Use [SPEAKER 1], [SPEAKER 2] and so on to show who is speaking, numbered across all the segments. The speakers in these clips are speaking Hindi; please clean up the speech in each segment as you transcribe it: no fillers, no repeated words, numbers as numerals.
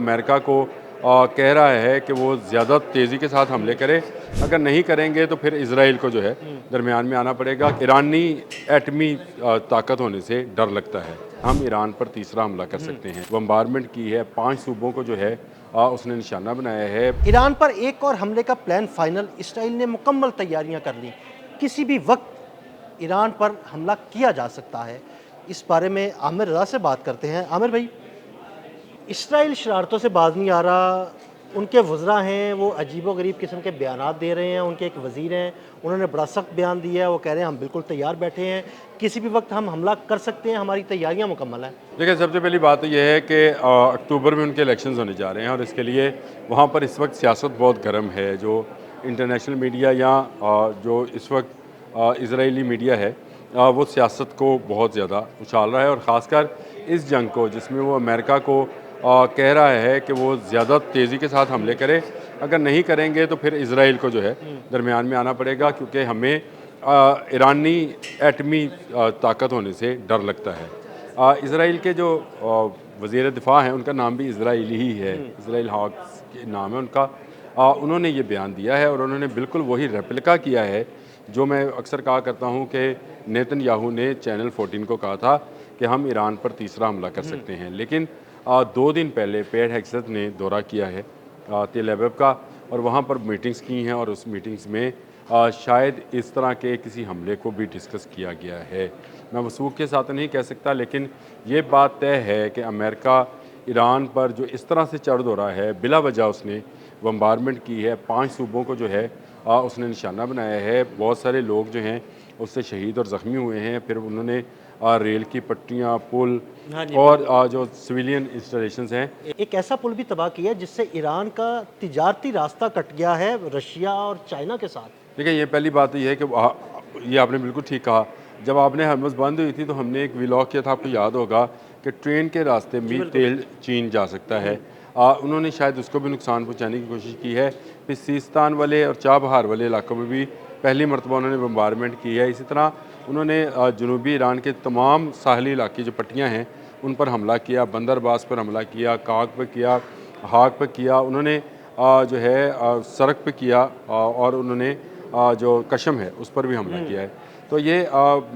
[SPEAKER 1] अमेरिका को कह रहा है कि वो ज़्यादा तेज़ी के साथ हमले करे। अगर नहीं करेंगे तो फिर इजराइल को जो है दरमियान में आना पड़ेगा। ईरानी एटमी ताकत होने से डर लगता है। हम ईरान पर तीसरा हमला कर सकते हैं। बम्बारमेंट की है, 5 सूबों को जो है उसने निशाना बनाया है।
[SPEAKER 2] ईरान पर एक और हमले का प्लान फाइनल, इसराइल ने मुकम्मल तैयारियां कर ली। किसी भी वक्त ईरान पर हमला किया जा सकता है। इस बारे में आमिर रज़ा से बात करते हैं। आमिर भाई, इसराइल शरारतों से बाज नहीं आ रहा। उनके वज़रा हैं वो अजीबो-गरीब किस्म के बयानात दे रहे हैं। उनके एक वज़ीर हैं, उन्होंने बड़ा सख्त बयान दिया है। वो कह रहे हैं हम बिल्कुल तैयार बैठे हैं, किसी भी वक्त हम हमला कर सकते हैं, हमारी तैयारियां मुकम्मल हैं।
[SPEAKER 1] देखिए, सबसे पहली बात तो यह है कि अक्टूबर में उनके इलेक्शंस होने जा रहे हैं और इसके लिए वहाँ पर इस वक्त सियासत बहुत गर्म है। जो इंटरनेशनल मीडिया या जो इस वक्त इजरायली मीडिया है वो सियासत को बहुत ज़्यादा उछाल रहा है और ख़ासकर इस जंग को, जिसमें वो अमेरिका को कह रहा है कि वो ज़्यादा तेज़ी के साथ हमले करे। अगर नहीं करेंगे तो फिर इजराइल को जो है दरमियान में आना पड़ेगा, क्योंकि हमें ईरानी एटमी ताकत होने से डर लगता है। इजराइल के जो वज़ीर दिफ़ा हैं उनका नाम भी इजराइली ही है, इजराइल हॉक्स के नाम है उनका। उन्होंने ये बयान दिया है और उन्होंने बिल्कुल वही रेप्लिका किया है जो मैं अक्सर कहा करता हूँ कि नेतन्याहू ने चैनल 14 को कहा था कि हम ईरान पर तीसरा हमला कर सकते हैं। लेकिन 2 दिन पहले पेट हेग्सेथ ने दौरा किया है तेल अवीव का और वहाँ पर मीटिंग्स की हैं और उस मीटिंग्स में शायद इस तरह के किसी हमले को भी डिस्कस किया गया है। मैं वसूख के साथ नहीं कह सकता, लेकिन ये बात तय है कि अमेरिका ईरान पर जो इस तरह से चढ़ दौड़ा है, बिला वजह उसने बम्बारमेंट की है, 5 सूबों को जो है उसने निशाना बनाया है। बहुत सारे लोग जो हैं उससे शहीद और ज़ख्मी हुए हैं। फिर उन्होंने रेल की पटरियाँ, पुल और जो सिविलियन इंस्टॉलेशंस हैं,
[SPEAKER 2] एक ऐसा पुल भी तबाह किया जिससे ईरान का तिजारती रास्ता कट गया है रशिया और चाइना के साथ।
[SPEAKER 1] देखिए, ये पहली बात तो ये है कि ये आपने बिल्कुल ठीक कहा। जब आपने हरमुज़ बंद हुई थी तो हमने एक व्लॉग किया था, आपको याद होगा कि ट्रेन के रास्ते में तेल चीन जा सकता है। उन्होंने शायद उसको भी नुकसान पहुंचाने की कोशिश की है। फिर सीस्तान वाले और चाबहार वाले इलाकों में भी पहली मरतबा उन्होंने बम्बारमेंट की है। इसी तरह उन्होंने जनूबी ईरान के तमाम साहली इलाके जो पट्टियाँ हैं उन पर हमला किया, बंदरबास पर हमला किया, काग पर किया, हाक पर किया, उन्होंने जो है सड़क पर किया और उन्होंने जो कशम है उस पर भी हमला किया है। तो ये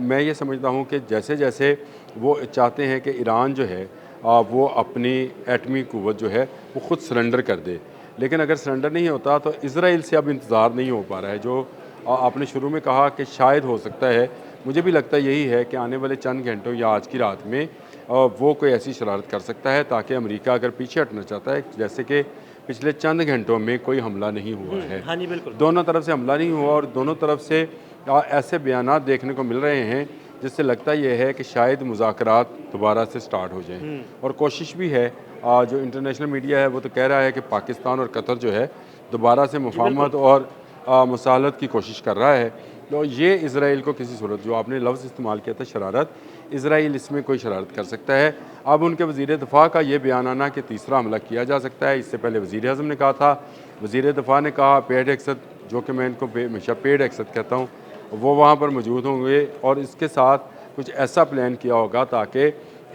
[SPEAKER 1] मैं ये समझता हूँ कि जैसे जैसे वो चाहते हैं कि ईरान जो है वो अपनी एटमी क़ुव्वत जो है वो ख़ुद सरेंडर कर दे, लेकिन अगर सरेंडर नहीं होता तो इजराइल से अब इंतज़ार नहीं हो पा रहा है। जो आपने शुरू में कहा कि शायद हो सकता है, मुझे भी लगता यही है कि आने वाले चंद घंटों या आज की रात में वो कोई ऐसी शरारत कर सकता है ताकि अमेरिका अगर पीछे हटना चाहता है, जैसे कि पिछले चंद घंटों में कोई हमला नहीं हुआ है।
[SPEAKER 2] हाँ जी, बिल्कुल।
[SPEAKER 1] दोनों तरफ से हमला नहीं हुआ और दोनों तरफ से ऐसे बयानात देखने को मिल रहे हैं जिससे लगता यह है कि शायद मुज़ाकरात दोबारा से स्टार्ट हो जाएं। और कोशिश भी है, जो इंटरनेशनल मीडिया है वो तो कह रहा है कि पाकिस्तान और कतर जो है दोबारा से मुफाहमत और मुसालत की कोशिश कर रहा है। तो ये इजराइल को किसी सूरत, जो आपने लफ्ज़ इस्तेमाल किया था शरारत, इजराइल इसमें कोई शरारत कर सकता है। अब उनके वज़ीर दिफ़ा का ये बयान आना कि तीसरा हमला किया जा सकता है, इससे पहले वज़ीर आज़म ने कहा था, वज़ीर दिफ़ा ने कहा, पेट हेग्सेथ, जो कि मैं इनको हमेशा पेट हेग्सेथ कहता हूँ, वो वहाँ पर मौजूद होंगे और इसके साथ कुछ ऐसा प्लान किया होगा ताकि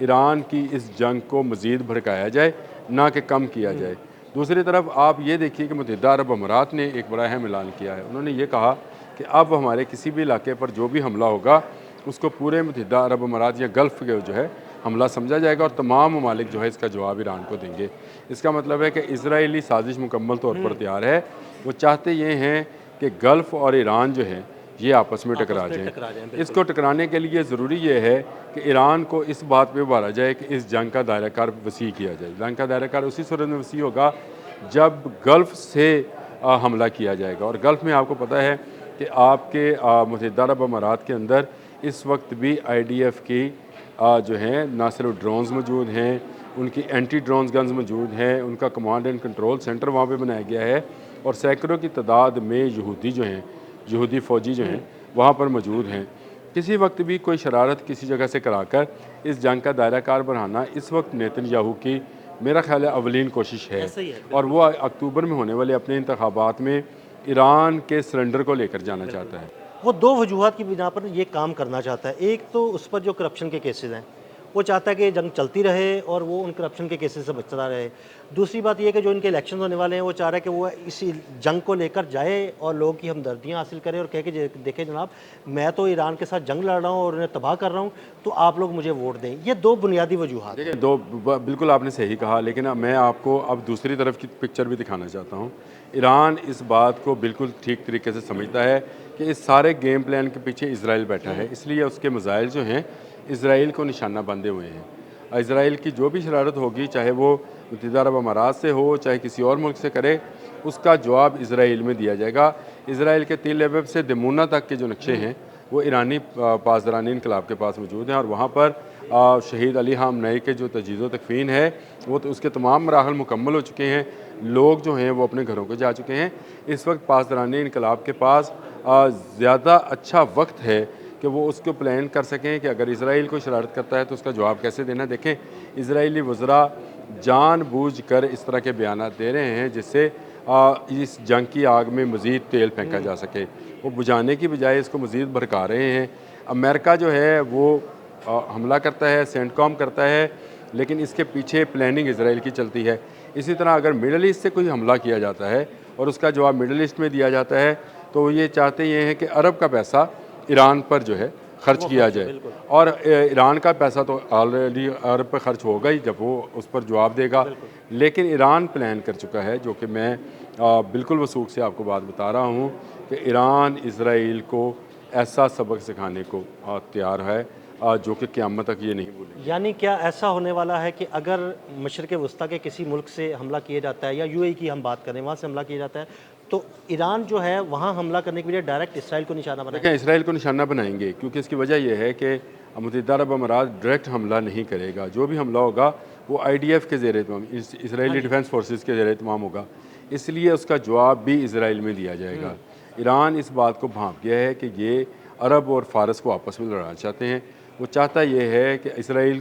[SPEAKER 1] ईरान की इस जंग को मज़ीद भड़काया जाए, ना कि कम किया जाए। दूसरी तरफ आप ये देखिए कि मुत्तहिदा अरब अमारात ने एक बड़ा अहम ऐलान किया है। उन्होंने ये कहा कि अब हमारे किसी भी इलाके पर जो भी हमला होगा उसको पूरे मुत्तहिदा अरब अमारात या गल्फ़ के जो है हमला समझा जाएगा और तमाम ममालिक जो है इसका जवाब ईरान को देंगे। इसका मतलब है कि इजरायली साजिश मुकम्मल तौर पर तैयार है। वो चाहते ये हैं कि गल्फ़ और ईरान जो है ये आपस में टकरा जाएँ। इसको टकराने के लिए ज़रूरी ये है कि ईरान को इस बात पे उभारा जाए कि इस जंग का दायरा कार वसी किया जाए। जंग का दायरा कार उसी सूरत में वसी होगा जब गल्फ़ से हमला किया जाएगा। और गल्फ़ में आपको पता है कि आपके मुत्तहिदा अरब अमारात के अंदर इस वक्त भी IDF की जो हैं ना सिर्फ ड्रोन्स मौजूद हैं, उनकी एंटी ड्रोन्स गन्स मौजूद हैं, उनका कमांड एंड कंट्रोल सेंटर वहाँ पे बनाया गया है और सैकड़ों की तादाद में यहूदी जो हैं, यहूदी फ़ौजी जो हैं वहाँ पर मौजूद हैं। किसी वक्त भी कोई शरारत किसी जगह से कराकर इस जंग का दायरा कार बढ़ाना इस वक्त नेतन्याहू की, मेरा ख्याल है, अवलीन कोशिश है। और वो अक्टूबर में होने वाले अपने इंतखाबात में ईरान के सरेंडर को लेकर जाना चाहता है।
[SPEAKER 2] वो 2 वजूहात की बिना पर ये काम करना चाहता है। एक तो उस पर जो करप्शन के केसेस हैं वो चाहता है कि जंग चलती रहे और वो उन करप्शन के केसेस से बचता रहे। दूसरी बात ये है कि जो इनके इलेक्शन होने वाले हैं वो चाह रहा है कि वो इसी जंग को लेकर जाए और लोगों की हमदर्दियाँ हासिल करे और कहे कि देखें जनाब, मैं तो ईरान के साथ जंग लड़ रहा हूँ और उन्हें तबाह कर रहा हूँ, तो आप लोग मुझे वोट दें। ये दो बुनियादी वजूहात हैं।
[SPEAKER 1] देखिए बिल्कुल आपने सही कहा, लेकिन अब मैं आपको अब दूसरी तरफ की पिक्चर भी दिखाना चाहता हूँ। ईरान इस बात को बिल्कुल ठीक तरीके से समझता है कि इस सारे गेम प्लान के पीछे इसराइल बैठा है, इसलिए उसके मिसाइल जो हैं इसराइल को निशाना बांधे हुए हैं। इसराइल की जो भी शरारत होगी, चाहे वो मुत्तहिदा अरब अमारात से हो चाहे किसी और मुल्क से करे, उसका जवाब इसराइल में दिया जाएगा। इसराइल के तिल अबब से दिमुना तक के जो नक्शे हैं वो ईरानी पासदारानी इनकलाब के पास मौजूद हैं और वहाँ पर शहीद अली हामनई के जो तजहीज़ तकफ़ीन है वो तो उसके तमाम मराहल मुकम्मल हो चुके हैं। लोग जो हैं वो अपने घरों को जा चुके हैं। इस वक्त पासदारानी इनकलाब के पास ज़्यादा अच्छा वक्त है कि वो उसको प्लान कर सकें कि अगर इसराइल कोई शरारत करता है तो उसका जवाब कैसे देना। देखें, इसराइली वज़रा जानबूझकर इस तरह के बयान दे रहे हैं जिससे इस जंग की आग में मज़ीद तेल फेंका जा सके। वो बुझाने की बजाय इसको मज़ीद भड़का रहे हैं। अमेरिका जो है वो हमला करता है, सेंटकॉम करता है, लेकिन इसके पीछे प्लानिंग इसराइल की चलती है। इसी तरह अगर मिडल ईस्ट से कोई हमला किया जाता है और उसका जवाब मिडल ईस्ट में दिया जाता है तो ये चाहते ये हैं कि अरब का पैसा ईरान पर जो है खर्च किया जाए, और ईरान का पैसा तो ऑलरेडी अरब पर खर्च होगा ही जब वो उस पर जवाब देगा। लेकिन ईरान प्लान कर चुका है, जो कि मैं बिल्कुल वसूख से आपको बात बता रहा हूँ कि ईरान इसराइल को ऐसा सबक सिखाने को तैयार है जो कि क़यामत तक ये नहीं भूलेंगे।
[SPEAKER 2] यानी क्या ऐसा होने वाला है कि अगर मशरिक़ वस्ता के किसी मुल्क से हमला किया जाता है या यूएई की हम बात करें, वहाँ से हमला किया जाता है, तो ईरान जो है वहाँ हमला करने के लिए डायरेक्ट इसराइल को निशाना बनाएगा?
[SPEAKER 1] देखिए, इसराइल को निशाना बनाएंगे क्योंकि इसकी वजह यह है कि मुत्तहिदा अरब अमारात डायरेक्ट हमला नहीं करेगा। जो भी हमला होगा वो IDF के ज़ेर एहतमाम, इसराइली डिफेंस फोर्सेस के ज़ेर एहतमाम होगा, इसलिए उसका जवाब भी इसराइल में दिया जाएगा। ईरान इस बात को भांप गया है कि ये अरब और फ़ारस को आपस में लड़ाना चाहते हैं। वो चाहता ये है कि इसराइल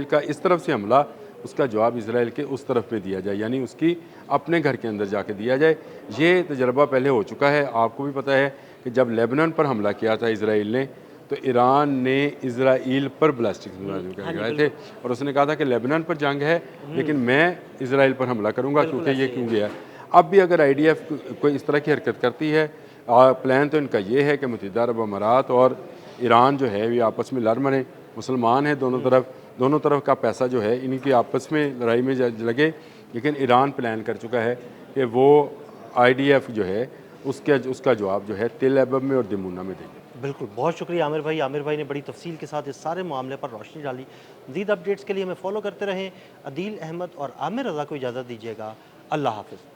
[SPEAKER 1] का इस तरफ से हमला, उसका जवाब इसराइल के उस तरफ में दिया जाए, यानी उसकी अपने घर के अंदर जाके दिया जाए। ये तजर्बा पहले हो चुका है। आपको भी पता है कि जब लेबनान पर हमला किया था इसराइल ने, तो ईरान ने इसराइल पर बैलिस्टिक गिराए थे और उसने कहा था कि लेबनान पर जंग है लेकिन मैं इसराइल पर हमला करूंगा क्योंकि ये क्यों गया। अब भी अगर IDF कोई इस तरह की हरकत करती है, प्लान तो इनका ये है कि मुत्तहिदा अरब अमारात और ईरान जो है ये आपस में लड़ मरें। मुसलमान हैं दोनों तरफ का पैसा जो है इनकी आपस में लड़ाई में लगे, लेकिन ईरान प्लान कर चुका है कि वो IDF जो है उसका जवाब जो है तिल अबब में और दिमुना में देंगे।
[SPEAKER 2] बिल्कुल, बहुत शुक्रिया आमिर भाई। आमिर भाई ने बड़ी तफसील के साथ इस सारे मामले पर रोशनी डाली। मज़ीद अपडेट्स के लिए हमें फॉलो करते रहें। अदील अहमद और आमिर रज़ा को इजाज़त दीजिएगा। अल्लाह हाफ़िज़।